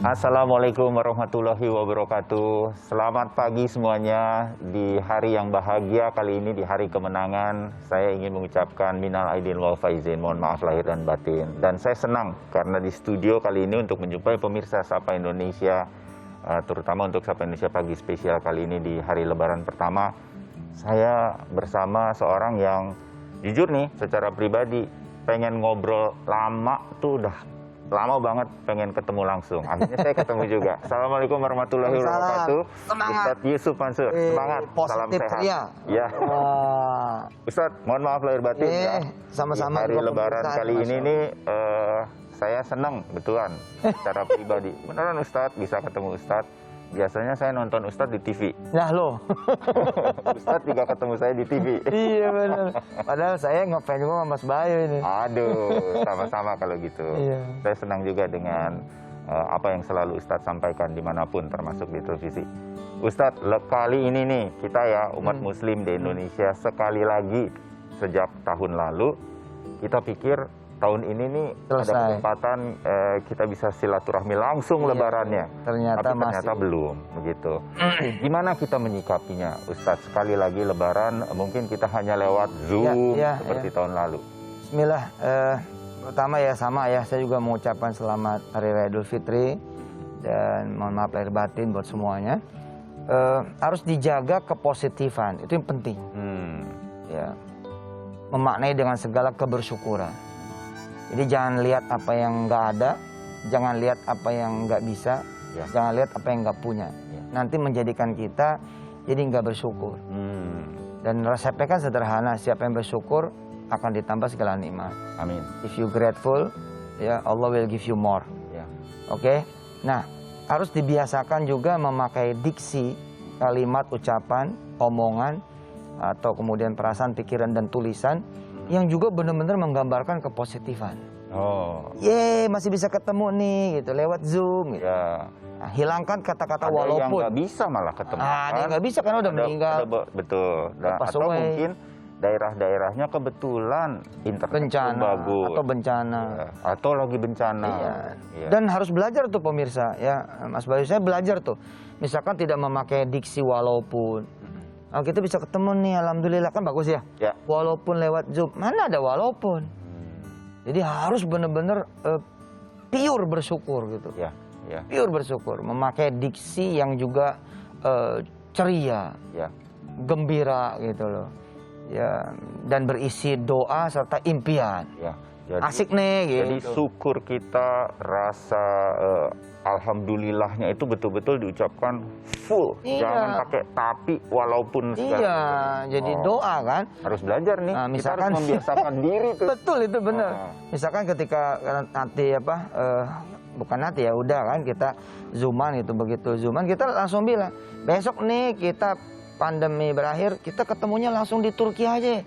Assalamualaikum warahmatullahi wabarakatuh. Selamat pagi semuanya. Di hari yang bahagia kali ini, di hari kemenangan, saya ingin mengucapkan minal aidin wal faizin, mohon maaf lahir dan batin. Dan saya senang karena di studio kali ini untuk menjumpai pemirsa Sapa Indonesia, terutama untuk Sapa Indonesia Pagi Spesial kali ini di hari Lebaran pertama. Saya bersama seorang yang jujur nih, secara pribadi pengen ngobrol lama tuh, udah lama banget pengen ketemu langsung. Akhirnya saya ketemu juga. Assalamualaikum warahmatullahi wabarakatuh. Ustadz Yusuf Mansur. Semangat. Salam sehat. Ya. Ustadz, mohon maaf lahir batin ya. Sama-sama. Hari Lebaran kali ini nih, saya senang betulan secara pribadi. Beneran Ustadz, bisa ketemu Ustadz. Biasanya saya nonton Ustadz di TV. Nah loh. Ustadz juga ketemu saya di TV. Iya benar. Padahal saya ngefans juga sama Mas Bayu ini. Aduh, sama-sama kalau gitu. Iya. Saya senang juga dengan apa yang selalu Ustadz sampaikan dimanapun, termasuk di televisi. Ustadz, kali ini nih kita ya umat Muslim di Indonesia sekali lagi sejak tahun lalu kita pikir tahun ini nih ada kesempatan kita bisa silaturahmi langsung lebarannya. Ternyata belum begitu. Gimana kita menyikapinya, Ustadz? Sekali lagi lebaran mungkin kita hanya lewat Zoom seperti tahun lalu. Bismillah. Pertama ya sama ya, saya juga mengucapkan selamat Hari Raya Idul Fitri dan mohon maaf lahir batin buat semuanya. Harus dijaga kepositifan, itu yang penting. Ya, memaknai dengan segala kebersyukuran. Jadi jangan lihat apa yang nggak ada, jangan lihat apa yang nggak bisa, jangan lihat apa yang nggak punya. Nanti menjadikan kita jadi nggak bersyukur. Dan resepnya kan sederhana, siapa yang bersyukur akan ditambah segala nikmat. Amin. If you grateful, ya Allah will give you more. Oke? Nah, harus dibiasakan juga memakai diksi, kalimat, ucapan, omongan, atau kemudian perasaan, pikiran, dan tulisan yang juga benar-benar menggambarkan kepositifan. Masih bisa ketemu nih gitu lewat Zoom gitu. Nah, hilangkan kata-kata walaupun. Ada yang nggak bisa malah ketemu. Ada yang nggak bisa karena udah meninggal. Betul. Atau mungkin daerah-daerahnya kebetulan internet bagus. Atau bencana. Atau lagi bencana. Dan harus belajar tuh pemirsa ya, Mas Bayu, saya belajar tuh. Misalkan tidak memakai diksi walaupun. Kita bisa ketemu nih, alhamdulillah, kan bagus ya. Walaupun lewat Zoom, mana ada walaupun. Jadi harus benar-benar pure bersyukur gitu. Pure bersyukur, memakai diksi yang juga ceria, gembira gitu loh. Ya, dan berisi doa serta impian. Jadi, asik nih gitu. Jadi syukur kita, rasa alhamdulillahnya itu betul-betul diucapkan full. Jangan pakai tapi, walaupun segala. Jadi doa kan. Harus belajar nih. Nah, misalkan, kita harus membiasakan diri tuh. Betul, itu benar. Misalkan ketika nanti bukan nanti ya, udah kan kita zooman itu, begitu zooman kita langsung bilang, besok nih kita pandemi berakhir, kita ketemunya langsung di Turki aja.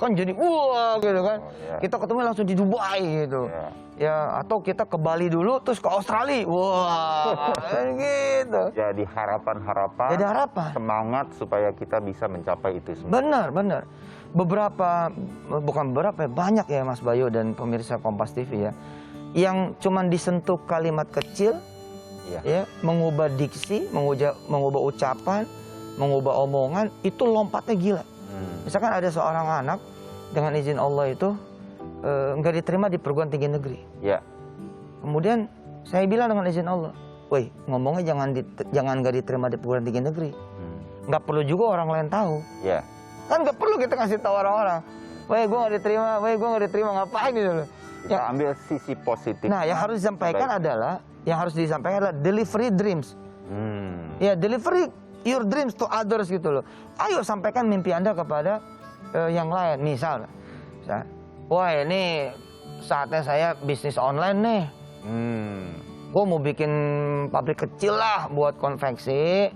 Kan jadi wah gitu kan. Kita ketemu langsung di Dubai gitu. Ya, atau kita ke Bali dulu terus ke Australia. Wah, gitu. Jadi harapan-harapan. Jadi harapan. Semangat supaya kita bisa mencapai itu semua. Benar. Banyak ya Mas Bayu dan pemirsa Kompas TV ya, yang cuman disentuh kalimat kecil, ya, mengubah diksi, mengubah ucapan, mengubah omongan, itu lompatnya gila. Misalkan ada seorang anak dengan izin Allah itu nggak diterima di perguruan tinggi negeri. Kemudian saya bilang dengan izin Allah, woi, ngomongnya jangan nggak diterima di perguruan tinggi negeri. Nggak perlu juga orang lain tahu. Kan nggak perlu kita kasih tahu orang-orang. Woi, gue nggak diterima, ngapain gitu loh. Kita ambil sisi positif. Nah, yang harus disampaikan adalah delivery dreams. Ya, delivery your dreams to others gitu loh. Ayo sampaikan mimpi Anda kepada yang lain. Misal, wah ini saatnya saya bisnis online nih. Gue mau bikin pabrik kecil lah buat konveksi,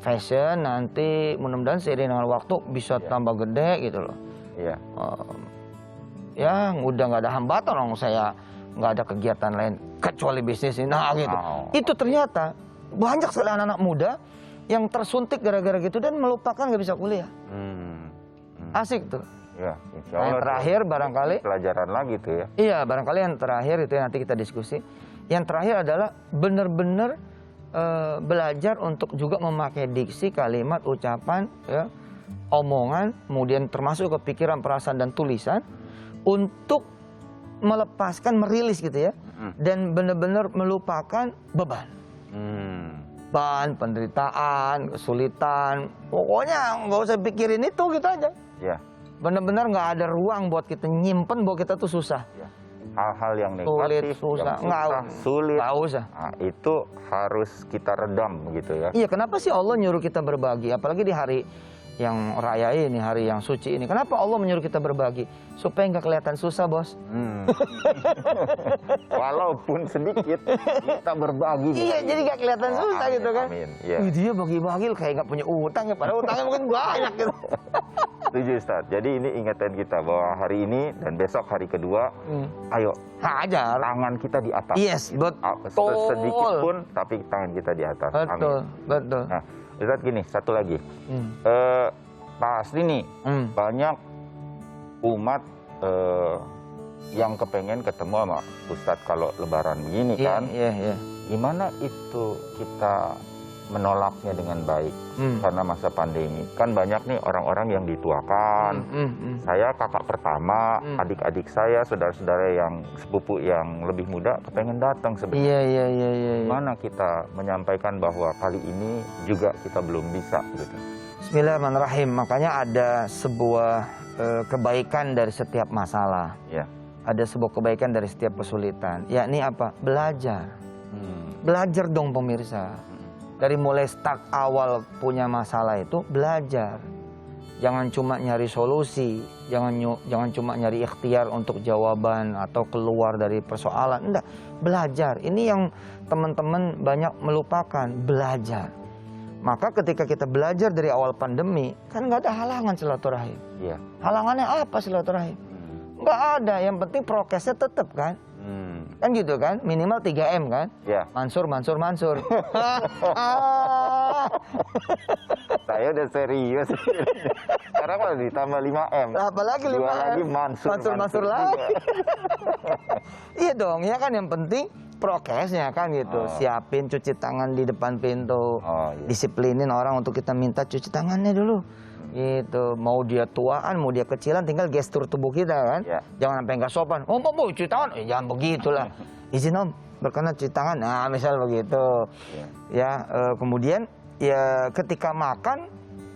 fashion, nanti mudah-mudahan seiring dengan waktu bisa tambah gede gitu loh. Ya udah nggak ada hambatan dong, saya nggak ada kegiatan lain kecuali bisnis ini. Nah gitu. Itu ternyata banyak sekali anak-anak muda yang tersuntik gara-gara gitu dan melupakan nggak bisa kuliah. Asik tuh. Ya, insya Nah, yang Allah. terakhir barangkali, Pelajaran lagi tuh ya. iya barangkali yang terakhir itu yang nanti kita diskusi. Yang terakhir adalah benar-benar belajar untuk juga memakai diksi, kalimat, ucapan, ya, omongan, kemudian termasuk ke pikiran, perasaan, dan tulisan untuk melepaskan, merilis gitu ya, dan benar-benar melupakan beban. Beban, penderitaan, kesulitan, pokoknya nggak usah pikirin itu gitu aja. Ya. Benar-benar nggak ada ruang buat kita nyimpen bahwa kita tuh susah. Ya. Hal-hal yang Sulit, negatif, susah, yang sulit, nggak usah. nah, itu harus kita redam gitu ya. Iya, kenapa sih Allah nyuruh kita berbagi? Apalagi di hari yang raya ini, hari yang suci ini. Kenapa Allah menyuruh kita berbagi? Supaya nggak kelihatan susah, Bos. Walaupun sedikit, kita berbagi. Iya, jadi nggak kelihatan susah amin, gitu kan. Amin. Ya. Wih, dia bagi-bagi kayak nggak punya utang ya, padahal utangnya mungkin banyak gitu. Setuju Ustaz. Jadi ini ingatan kita bahwa hari ini dan besok hari kedua, ayo Hajar. tangan kita di atas. Yes, betul. Sedikit pun, tapi tangan kita di atas. Betul, Amin. betul. Nah, Ustaz gini, satu lagi. Pasti nih, banyak umat yang kepengen ketemu sama Ustadz kalau lebaran begini Iya, kan. iya, iya. Gimana itu kita menolaknya dengan baik karena masa pandemi? Kan banyak nih orang-orang yang dituakan. Saya kakak pertama, adik-adik saya, saudara-saudara yang sepupu yang lebih muda kepengen datang sebenarnya. Iya, iya, iya. Gimana kita menyampaikan bahwa kali ini juga kita belum bisa gitu? Bismillahirrahmanirrahim. Makanya ada sebuah kebaikan dari setiap masalah. Ya. Ada sebuah kebaikan dari setiap kesulitan. Yakni apa? Belajar. Belajar dong pemirsa. Dari mulai start awal punya masalah itu belajar. Jangan cuma nyari solusi, jangan cuma nyari ikhtiar untuk jawaban atau keluar dari persoalan. Enggak, belajar. Ini yang teman-teman banyak melupakan, belajar. Maka ketika kita belajar dari awal pandemi, kan nggak ada halangan silaturahim. Iya. Halangannya apa silaturahim? Nggak ada, yang penting prokesnya tetap kan. Kan gitu kan, minimal 3M kan. Ya. Mansur. Saya udah serius. Sekarang malah ditambah 5M. Apalagi 5M. Dua lagi Mansur lagi. Iya dong, ya kan yang penting prokesnya kan gitu. Siapin cuci tangan di depan pintu. Iya. Disiplinin orang untuk kita minta cuci tangannya dulu. Gitu, mau dia tuaan, mau dia kecilan, tinggal gestur tubuh kita kan. Ya. Jangan sampai nggak sopan. Om, cuci tangan, jangan begitulah. Izin om, berkenan cuci tangan. Nah, misal begitu. Ya, kemudian ya ketika makan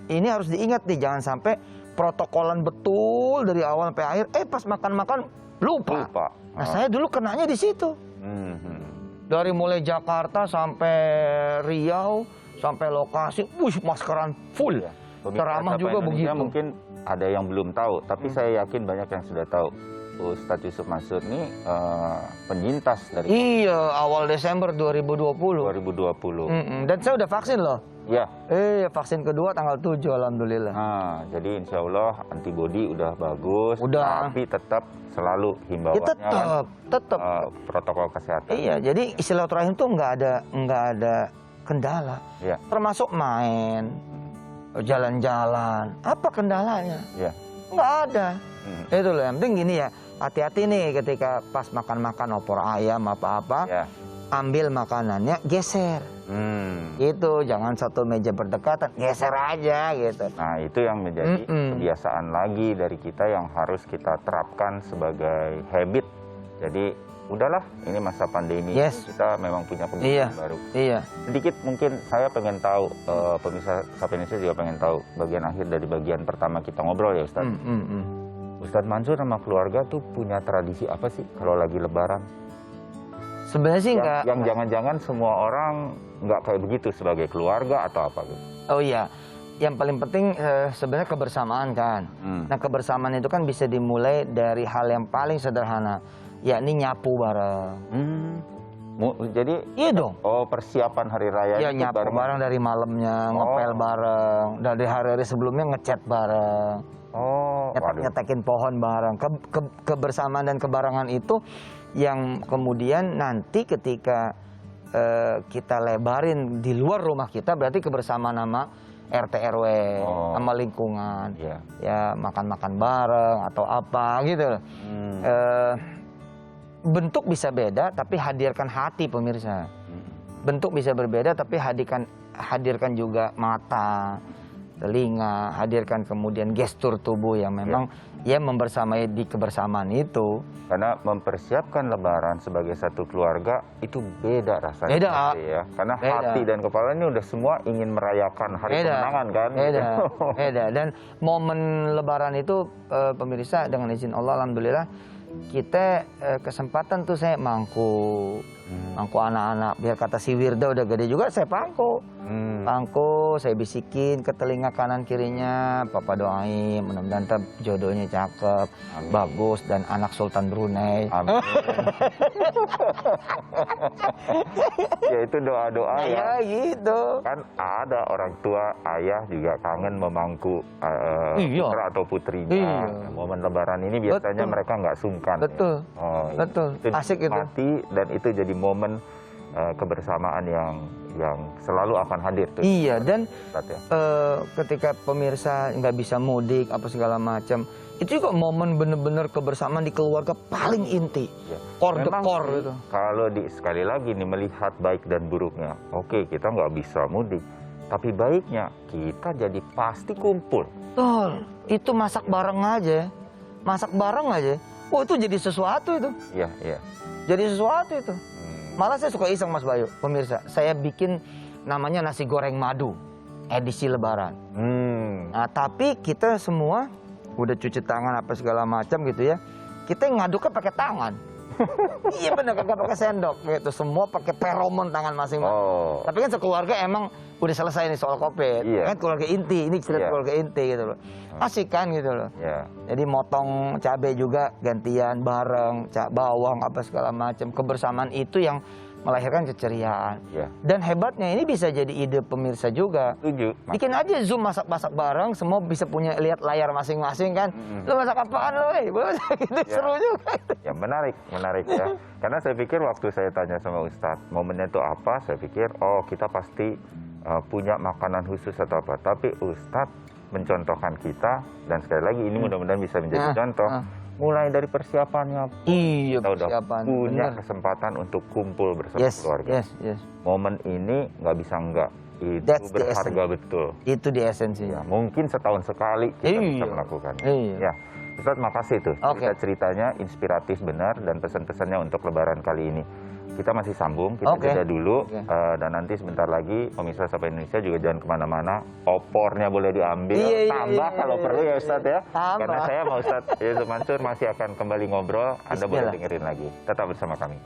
ini harus diingat nih, jangan sampai protokolan betul dari awal sampai akhir. Pas makan lupa. Nah, saya dulu kenanya di situ. Dari mulai Jakarta sampai Riau sampai lokasi, maskeran full. Ya. Ceramah juga begitu. Mungkin ada yang belum tahu, tapi saya yakin banyak yang sudah tahu. Ustadz Yusuf Mansur ini penyintas dari Iya, awal Desember 2020. 2020. Dan saya udah vaksin loh. Ya. Vaksin kedua tanggal 7 alhamdulillah. Nah, jadi insya Allah antibodi udah bagus. Udah. Tapi tetap selalu himbauannya Tetap. Protokol kesehatan. Iya, jadi silaturahim tuh nggak ada kendala. Ya. Termasuk main, jalan-jalan. Apa kendalanya? Ya. Nggak ada. Itu loh, yang penting gini ya, hati-hati nih ketika pas makan opor ayam apa-apa, Ya. ambil makanannya, geser. Gitu, jangan satu meja berdekatan, geser aja gitu. Nah, itu yang menjadi kebiasaan lagi dari kita yang harus kita terapkan sebagai habit. Jadi, udahlah, ini masa pandemi. Yes. Kita memang punya kebiasaan baru. Iya. Sedikit mungkin saya pengen tahu, pemirsa Sapa Indonesia juga pengen tahu bagian akhir dari bagian pertama kita ngobrol ya Ustadz. Ustadz Mansur sama keluarga tuh punya tradisi apa sih kalau lagi lebaran? Sebenarnya sih enggak. Yang jangan-jangan semua orang nggak kayak begitu sebagai keluarga atau apa gitu? Oh iya, yang paling penting sebenarnya kebersamaan kan. Nah, kebersamaan itu kan bisa dimulai dari hal yang paling sederhana, yakni nyapu bareng. Jadi Iya dong. persiapan hari raya Ya itu nyapu bareng dari malamnya, ngepel bareng, dari hari-hari sebelumnya ngecat bareng, nyetekin pohon bareng. Kebersamaan dan kebarengan itu yang kemudian nanti ketika kita lebarin di luar rumah kita, berarti kebersamaan sama RT RW Oh. sama lingkungan. Iya. Ya makan-makan bareng atau apa gitu. Bentuk bisa beda tapi hadirkan hati pemirsa. Bentuk bisa berbeda tapi hadirkan juga mata, telinga, hadirkan kemudian gestur tubuh yang memang ya membersamai di kebersamaan itu. Karena mempersiapkan Lebaran sebagai satu keluarga itu beda rasanya. Beda. pasti ya. Karena Beda. hati dan kepala ini udah semua ingin merayakan hari kemenangan kan. Beda, beda. Dan momen Lebaran itu pemirsa dengan izin Allah, alhamdulillah kita kesempatan tuh saya mangku anak-anak. Biar kata si Wirda udah gede juga saya pangku. Pangku, saya bisikin ke telinga kanan kirinya, Papa doain mudah-mudahan jodohnya cakep, bagus dan anak Sultan Brunei. Amin. Ya itu doa-doa Ya gitu. kan ada orang tua ayah juga kangen memangku Iya. putra atau putrinya. Iya. Momen Lebaran ini biasanya Betul. mereka nggak sungkan. Betul. Ya. Oh, Betul. Asik itu. Mati dan itu jadi momen kebersamaan yang selalu akan hadir tuh. Iya, dan Ustaz, ya. ketika pemirsa nggak bisa mudik apa segala macam, itu juga momen bener-bener kebersamaan di keluarga paling inti. Ya. Core the Memang core sih, itu. Kalau sekali lagi nih melihat baik dan buruknya, oke kita nggak bisa mudik, tapi baiknya kita jadi pasti kumpul. Betul. Itu masak bareng aja. Masak bareng aja. Oh, itu jadi sesuatu itu. Iya, iya. Jadi sesuatu itu. Malah saya suka iseng Mas Bayu, pemirsa. Saya bikin namanya nasi goreng madu edisi Lebaran. Nah, tapi kita semua udah cuci tangan apa segala macam gitu ya. Kita ngaduknya pakai tangan. Iya benar, kagak pakai sendok gitu. Semua pakai feromon tangan masing-masing. Oh. Tapi kan sekeluarga emang udah selesai nih soal COVID. Iya. Kan keluarga inti, ini cerita Iya. keluarga inti gitu loh. Asik kan gitu loh. Ya. Jadi motong cabai juga gantian bareng, bawang apa segala macam. Kebersamaan itu yang melahirkan keceriaan. Ya. Dan hebatnya ini bisa jadi ide pemirsa juga. Setuju. Bikin aja Zoom masak-masak bareng, semua bisa punya lihat layar masing-masing kan. Lu masak apaan lu, gitu, Ya. seru juga. Ya menarik ya. Karena saya pikir waktu saya tanya sama Ustadz, momennya itu apa? Saya pikir, oh kita pasti punya makanan khusus atau apa. Tapi Ustadz mencontohkan kita, dan sekali lagi ini mudah-mudahan bisa menjadi contoh. Mulai dari persiapannya, Iya, kita udah persiapan. punya Bener. kesempatan untuk kumpul bersama Yes, keluarga. yes. Momen ini nggak bisa nggak. Itu That's the berharga betul. Itu di esensinya. Ya, mungkin setahun sekali kita bisa Iya. melakukannya. Iya. Ya, Ustadz makasih tuh. Oke. Ceritanya inspiratif benar dan pesan-pesannya untuk Lebaran kali ini. Kita masih sambung, kita Oke. jeda dulu. Oke. Dan nanti sebentar lagi pemirsa Sapa Indonesia juga jangan kemana-mana. Opornya boleh diambil, Iya, tambah iya, kalau iya, perlu ya Ustadz ya. Tambah. Karena saya sama Ustadz Yusuf Mansur masih akan kembali ngobrol. Anda boleh Bismillah. dengerin lagi. Tetap bersama kami.